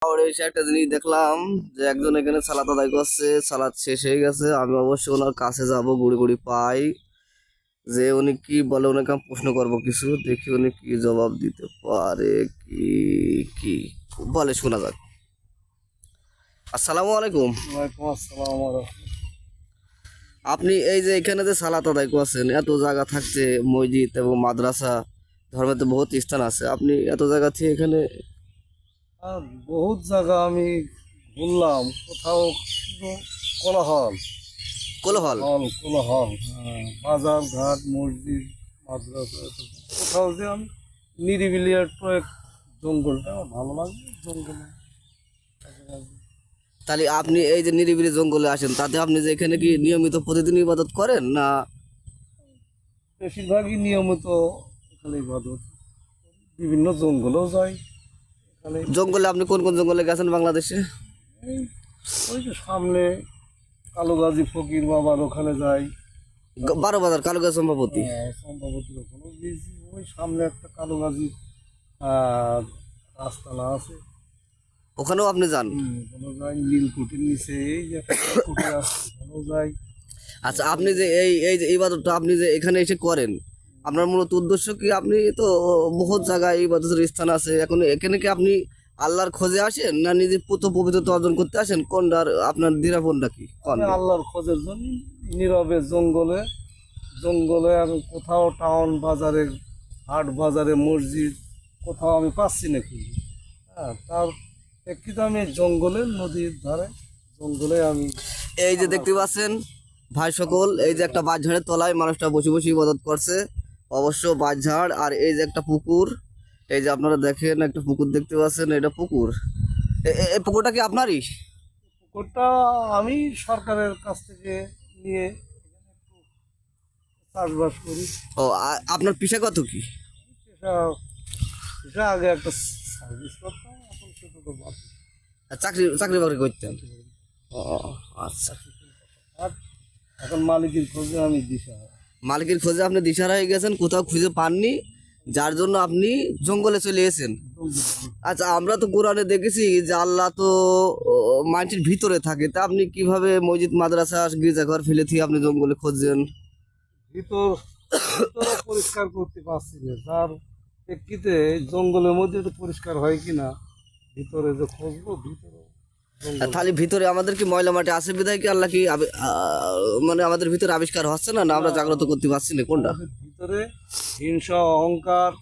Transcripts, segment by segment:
আর এসে একটা জিনিস দেখলাম যে একজন এখানে সালাত আদায় করছে, সালাত শেষ হয়ে গেছে। আমি অবশ্যই ওনার কাছে যাব, গুড়ি গুড়ি পাই যে উনি কি বলে। ওনাকে আমি প্রশ্ন করবো কিছু, দেখি উনি কি জবাব দিতে পারে। কি কি বলে শোনা যাক। আসসালামু আলাইকুম। ওয়ালাইকুম আসসালাম আপনি এই যে এখানে যে সালাত আদায় করছেন, এত জায়গা থাকছে, মসজিদ এবং মাদ্রাসা, ধর্মের তো বহুত স্থান আছে, আপনি এত জায়গা থেকে এখানে আর বহুত জায়গা আমি ঘুরলাম, কোথাও শুধু কোলাহল কোলাহল। কোলাহল বাজার ঘাট মসজিদ মাদ্রাসা কোথাও যে আমি নিরিবিলি একটু জঙ্গলটা আমার ভালো লাগে জঙ্গলে তাহলে আপনি এই যে নিরিবিলি জঙ্গলে আসেন, তাতে আপনি যে এখানে কি নিয়মিত প্রতিদিন ইবাদত করেন না? বেশিরভাগই নিয়মিত এখানে ইবাদত, বিভিন্ন জঙ্গলেও যাই এখানে। জঙ্গলে আপনি কোন কোন জঙ্গলে গেছেন বাংলাদেশে? এই ওই যে সামনে কালোগাজী ফকির বাবার ওখানে যাই, 12 বাজার কালুগা সম্ভবতী। সম্ভবত ওখানেও গিয়েছি। ওই সামনে একটা কালোগাজী রাস্তানা আছে, ওখানেও আপনি যান? ওখানেও যাই। নীলকুঠির নিচে এই যে একটা কুঠি আছে, ওখানেও যাই। আচ্ছা, আপনি যে এই এই যে ইবাদতটা আপনি যে এখানে এসে করেন, আপনার মূলত উদ্দেশ্য কি? আপনি তো বহুত জায়গায় ইবাদতের স্থান আছে, এখন এখানে কি আপনি আল্লাহর খোঁজে আসেন না নিজের পবিত্রতা অর্জন করতে আসেন? কোনটার আপনার দ্বিধাবোধটা কি? কোন? আমি আল্লাহর খোঁজের জন্য নীরবে জঙ্গলে জঙ্গলে আমি কোথাও টাউন বাজারে হাট বাজারে মসজিদ কোথাও আমি পাচ্ছি না খুঁজে। তার প্রেক্ষিতে আমি এই জঙ্গলে নদীর ধারে জঙ্গলে আমি এই যে দেখতে পাচ্ছেন ভাই সকল, এই যে একটা বাঁশঝাড়ের তলায় মানুষটা বসে বসে ইবাদত করছে, অবশ্য বাঁশঝাড়। আর এই যে একটা পুকুর, এই যে আপনারা দেখেন একটা পুকুর দেখতে পাচ্ছেন, এটা পুকুর। এই পুকুরটা কি আপনারই? পুকুরটা আমি সরকারের কাছ থেকে নিয়ে এখানে একটু চাষবাস করি। ও, আপনার পেশা কত কি? পেশা পেশা আগে একটা সার্ভিস করতাম, এখন সেটা তো বাদ দিয়েছি। চাকরি চাকরি বাকরি করতেন? ও আচ্ছা। আর এখন মালিকের খোঁজে আমি দিশাহারা। মালিকের খোঁজে আপনি দিশাহারা হয়ে গেছেন, কোথাও খুঁজে পাননি, যার জন্য আপনি জঙ্গলে চলে এসেছেন। আচ্ছা, আমরা তো কোরআনে দেখেছি যে আল্লাহ তো মাটির ভিতরে থাকে, তা আপনি কিভাবে মসজিদ মাদ্রাসা গির্জাঘর ফেলে দিয়ে আপনি জঙ্গলে খুঁজছেন? ভিতর ভিতরও পরিষ্কার করতে পারছি না, যার প্রেক্ষিতে জঙ্গলের মধ্যে একটু পরিষ্কার হয় কিনা ভিতরে যে খুঁজবো ভিতরে জঙ্গল। তাহলে ভিতরে আমাদের কি ময়লা মাটি আছে বিধায় কি আল্লাহ কি মানে আমাদের ভিতরে আবিষ্কার হচ্ছে না, না আমরা জাগ্রত করতে পারছি না? কোনটা? আমাদের ভিতরে হিংসা অহংকার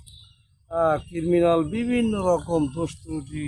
ক্রিমিনাল বিভিন্ন রকম দোষ ত্রুটি